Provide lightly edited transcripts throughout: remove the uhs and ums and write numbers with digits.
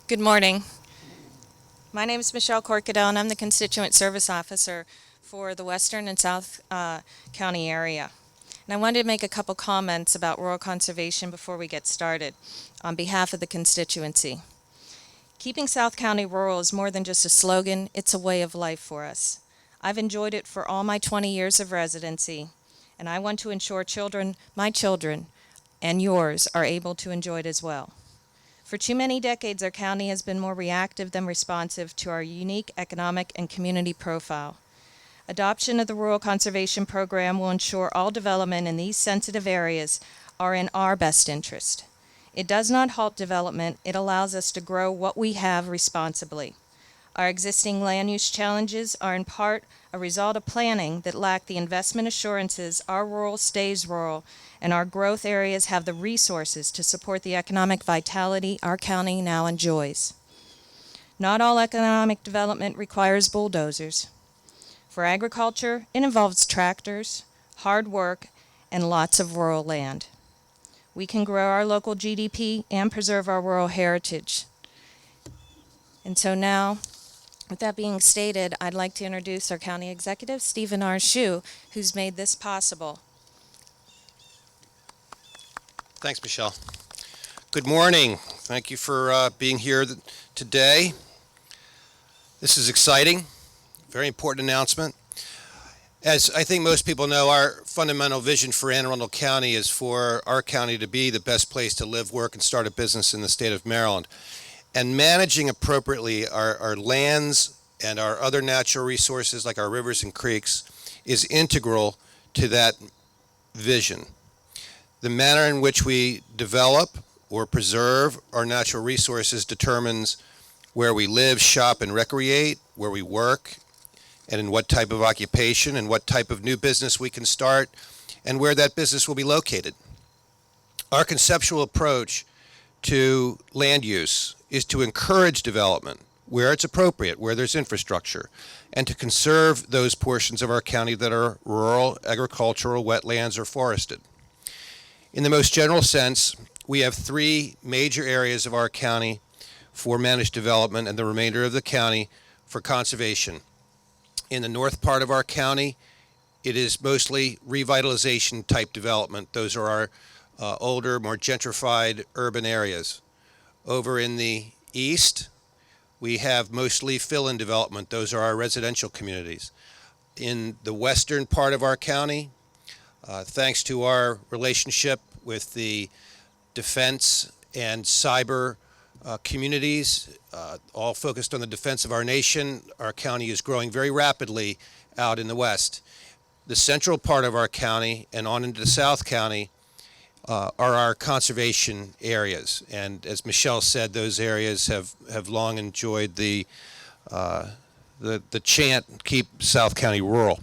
Good morning. My name is Michelle Corcadell, and I'm the Constituent Service Officer for the Western and South County area. And I wanted to make a couple comments about rural conservation before we get started on behalf of the constituency. Keeping South County rural is more than just a slogan, it's a way of life for us. I've enjoyed it for all my 20 years of residency, and I want to ensure my children, and yours are able to enjoy it as well. For too many decades, our county has been more reactive than responsive to our unique economic and community profile. Adoption of the Rural Conservation Program will ensure all development in these sensitive areas are in our best interest. It does not halt development, it allows us to grow what we have responsibly. Our existing land use challenges are in part a result of planning that lack the investment assurances our rural stays rural, and our growth areas have the resources to support the economic vitality our county now enjoys. Not all economic development requires bulldozers. For agriculture, it involves tractors, hard work, and lots of rural land. We can grow our local GDP and preserve our rural heritage. And so now, with that being stated, I'd like to introduce our county executive, Stephen R. Schuh, who's made this possible. Thanks, Michelle. Good morning. Thank you for being here today. This is exciting, very important announcement. As I think most people know, our fundamental vision for Anne Arundel County is for our county to be the best place to live, work, and start a business in the state of Maryland. And managing appropriately our lands and our other natural resources like our rivers and creeks is integral to that vision. The manner in which we develop or preserve our natural resources determines where we live, shop, and recreate, where we work, and in what type of occupation and what type of new business we can start, and where that business will be located. Our conceptual approach to land use is to encourage development where it's appropriate, where there's infrastructure, and to conserve those portions of our county that are rural, agricultural, wetlands, or forested. In the most general sense, we have three major areas of our county for managed development and the remainder of the county for conservation. In the north part of our county, it is mostly revitalization type development. Those are our older, more gentrified urban areas. Over in the east, we have mostly fill-in development. Those are our residential communities. In the western part of our county, thanks to our relationship with the defense and cyber communities, all focused on the defense of our nation, our county is growing very rapidly out in the west. The central part of our county and on into the South County are our conservation areas. And as Michelle said, those areas have long enjoyed the chant, keep South County rural.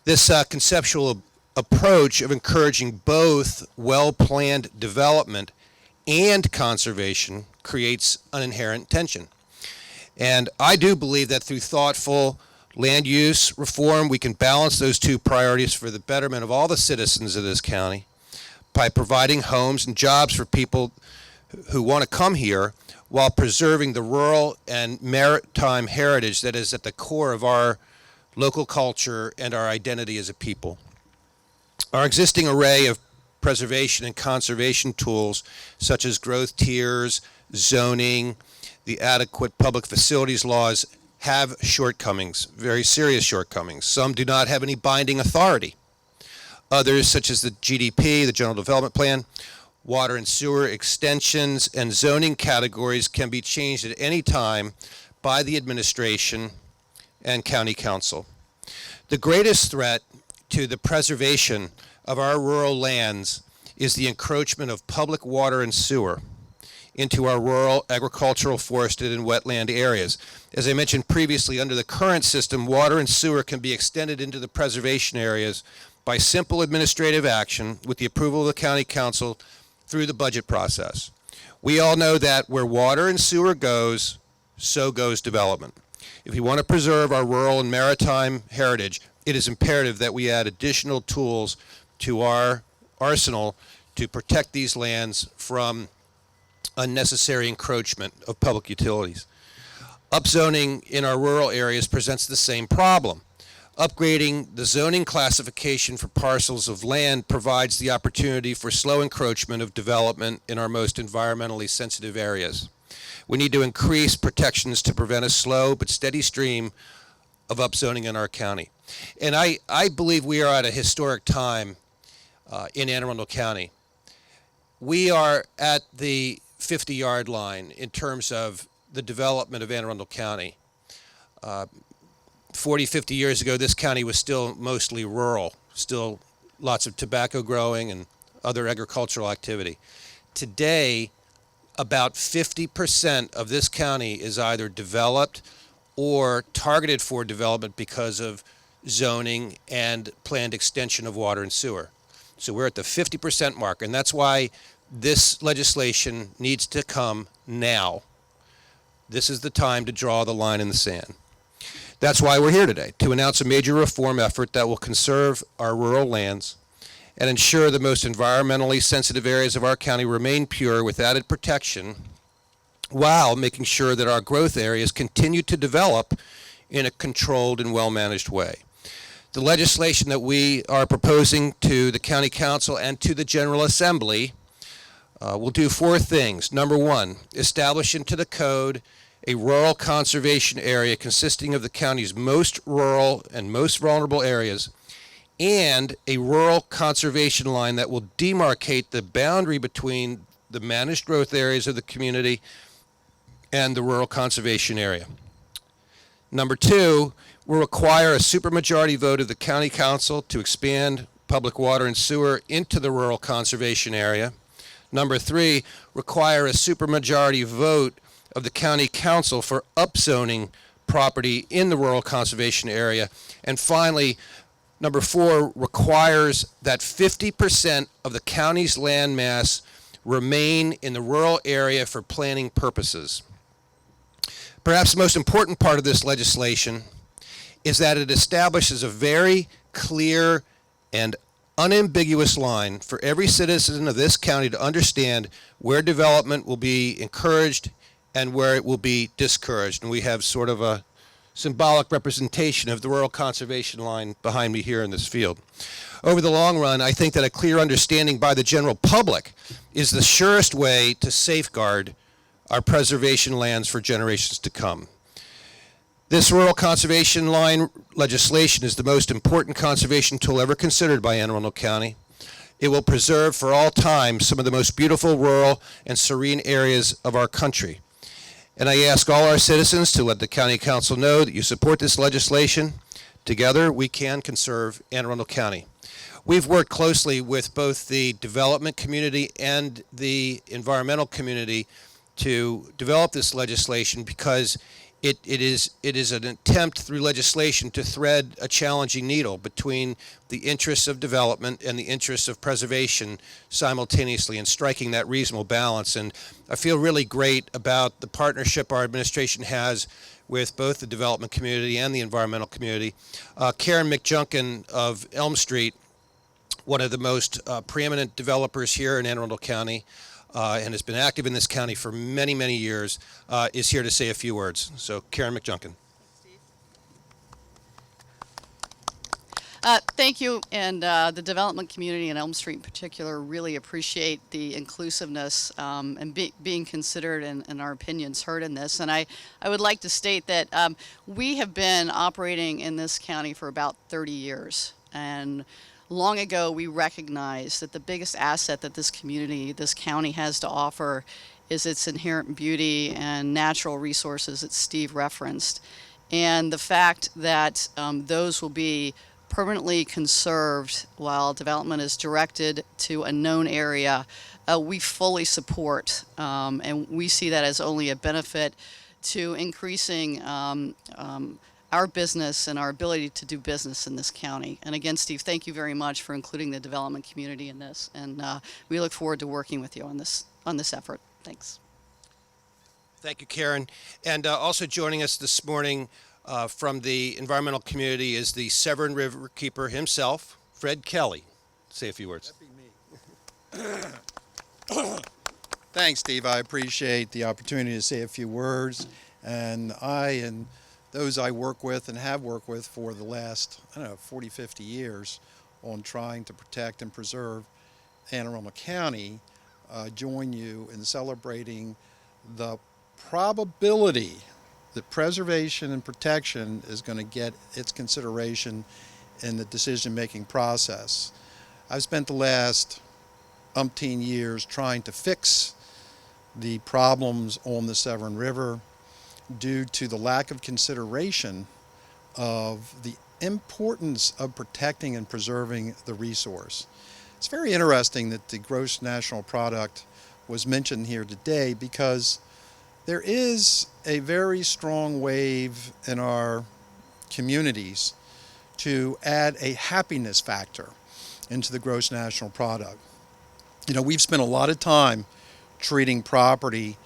This conceptual approach of encouraging both well-planned development and conservation creates an inherent tension. And I do believe that through thoughtful land use reform, we can balance those two priorities for the betterment of all the citizens of this county by providing homes and jobs for people who want to come here while preserving the rural and maritime heritage that is at the core of our local culture and our identity as a people. Our existing array of preservation and conservation tools, such as growth tiers, zoning, the adequate public facilities laws, have shortcomings, very serious shortcomings. Some do not have any binding authority. Others, such as the GDP, the General Development Plan, water and sewer extensions, and zoning categories can be changed at any time by the administration and county council. The greatest threat to the preservation of our rural lands is the encroachment of public water and sewer into our rural, agricultural, forested, and wetland areas. As I mentioned previously, under the current system, water and sewer can be extended into the preservation areas by simple administrative action with the approval of the county council through the budget process. We all know that where water and sewer goes, so goes development. If we want to preserve our rural and maritime heritage, it is imperative that we add additional tools to our arsenal to protect these lands from unnecessary encroachment of public utilities. Upzoning in our rural areas presents the same problem. Upgrading the zoning classification for parcels of land provides the opportunity for slow encroachment of development in our most environmentally sensitive areas. We need to increase protections to prevent a slow but steady stream of upzoning in our county. And I believe we are at a historic time in Anne Arundel County. We are at the 50-yard line in terms of the development of Anne Arundel County. 40, 50 years ago, this county was still mostly rural, still lots of tobacco growing and other agricultural activity. Today, about 50% of this county is either developed or targeted for development because of zoning and planned extension of water and sewer. So we're at the 50% mark, and that's why this legislation needs to come now. This is the time to draw the line in the sand. That's why we're here today, to announce a major reform effort that will conserve our rural lands and ensure the most environmentally sensitive areas of our county remain pure with added protection, while making sure that our growth areas continue to develop in a controlled and well-managed way. The legislation that we are proposing to the County Council and to the General Assembly will do four things. Number one, establish into the code a rural conservation area consisting of the county's most rural and most vulnerable areas, and a rural conservation line that will demarcate the boundary between the managed growth areas of the community and the rural conservation area. Number two, will require a supermajority vote of the County Council to expand public water and sewer into the rural conservation area. Number three, require a supermajority vote of the County Council for upzoning property in the rural conservation area. And finally, number four, requires that 50% of the county's land mass remain in the rural area for planning purposes. Perhaps the most important part of this legislation is that it establishes a very clear and unambiguous line for every citizen of this county to understand where development will be encouraged and where it will be discouraged. And we have sort of a symbolic representation of the rural conservation line behind me here in this field. Over the long run, I think that a clear understanding by the general public is the surest way to safeguard our preservation lands for generations to come. This rural conservation line legislation is the most important conservation tool ever considered by Anne Arundel County. It will preserve for all time some of the most beautiful rural and serene areas of our country. And I ask all our citizens to let the County Council know that you support this legislation. Together, we can conserve Anne Arundel County. We've worked closely with both the development community and the environmental community to develop this legislation because it is an attempt through legislation to thread a challenging needle between the interests of development and the interests of preservation simultaneously, and striking that reasonable balance. And I feel really great about the partnership our administration has with both the development community and the environmental community. Karen Mcjunkin of Elm Street, one of the most preeminent developers here in Anne Arundel County, and has been active in this county for many, many years, is here to say a few words. So, Karen Mcjunkin. Thank you, and the development community in Elm Street in particular really appreciate the inclusiveness and being considered and our opinions heard in this. And I would like to state that we have been operating in this county for about 30 years. And long ago, we recognized that the biggest asset that this community, this county has to offer is its inherent beauty and natural resources that Steve referenced. And the fact that those will be permanently conserved while development is directed to a known area, we fully support. And we see that as only a benefit to increasing our business and our ability to do business in this county. And again, Steve, thank you very much for including the development community in this. And we look forward to working with you on this effort. Thanks. Thank you, Karen. And also joining us this morning from the environmental community is the Severn River Keeper himself, Fred Kelly. Say a few words. That'd be me. Thanks, Steve. I appreciate the opportunity to say a few words. And I and those I work with and have worked with for the last, 40, 50 years on trying to protect and preserve Anne Arundel County join you in celebrating the probability that preservation and protection is going to get its consideration in the decision-making process. I've spent the last umpteen years trying to fix the problems on the Severn River due to the lack of consideration of the importance of protecting and preserving the resource. It's very interesting that the gross national product was mentioned here today because there is a very strong wave in our communities to add a happiness factor into the gross national product. We've spent a lot of time treating property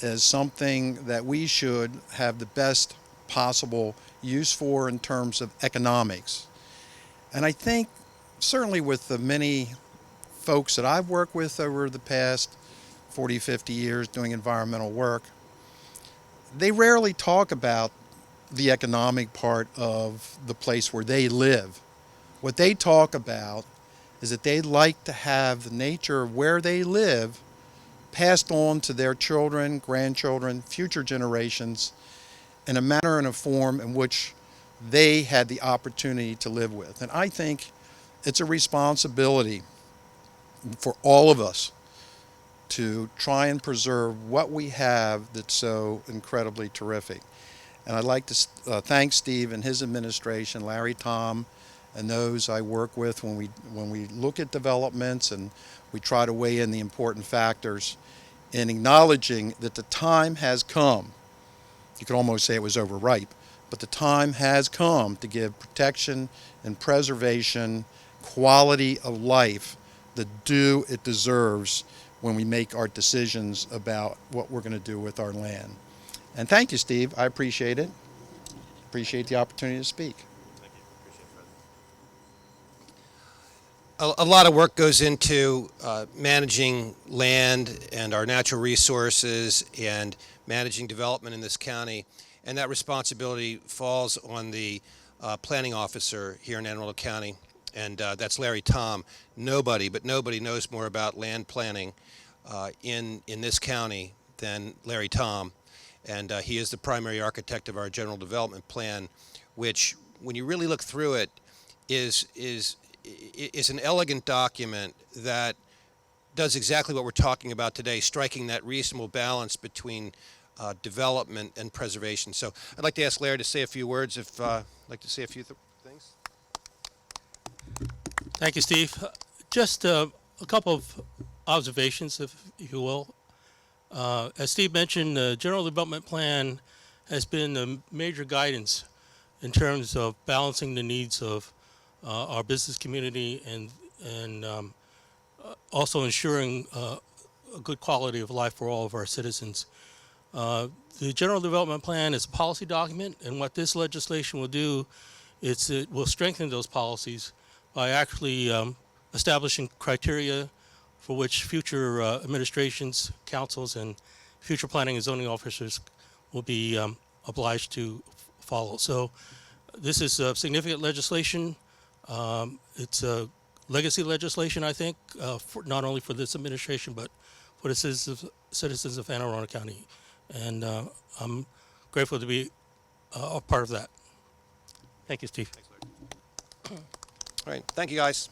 as something that we should have the best possible use for in terms of economics. And I think certainly with the many folks that I've worked with over the past 40, 50 years doing environmental work, they rarely talk about the economic part of the place where they live. What they talk about is that they'd like to have the nature of where they live passed on to their children, grandchildren, future generations in a manner and a form in which they had the opportunity to live with. And I think it's a responsibility for all of us to try and preserve what we have that's so incredibly terrific. And I'd like to thank Steve and his administration, Larry, Tom, and those I work with when we look at developments and we try to weigh in the important factors in acknowledging that the time has come. You could almost say it was overripe, but the time has come to give protection and preservation, quality of life, the due it deserves when we make our decisions about what we're going to do with our land. And thank you, Steve. I appreciate it. Appreciate the opportunity to speak. A lot of work goes into managing land and our natural resources and managing development in this county, and that responsibility falls on the planning officer here in Anne Arundel County, and that's Larry Tom. Nobody knows more about land planning in this county than Larry Tom, and he is the primary architect of our general development plan, which, when you really look through it, is an elegant document that does exactly what we're talking about today, striking that reasonable balance between development and preservation. So I'd like to ask Larry to say a few words, if like to say a few things. Thank you, Steve. Just a couple of observations, if you will. As Steve mentioned, the General Development Plan has been a major guidance in terms of balancing the needs of our business community and also ensuring a good quality of life for all of our citizens. The General Development Plan is a policy document, and what this legislation will do is it will strengthen those policies by actually establishing criteria for which future administrations, councils, and future planning and zoning officers will be obliged to follow. So this is significant legislation. It's a legacy legislation, I think, not only for this administration, but for the citizens of Anne Arundel County. And I'm grateful to be a part of that. Thank you, Steve. All right, thank you, guys.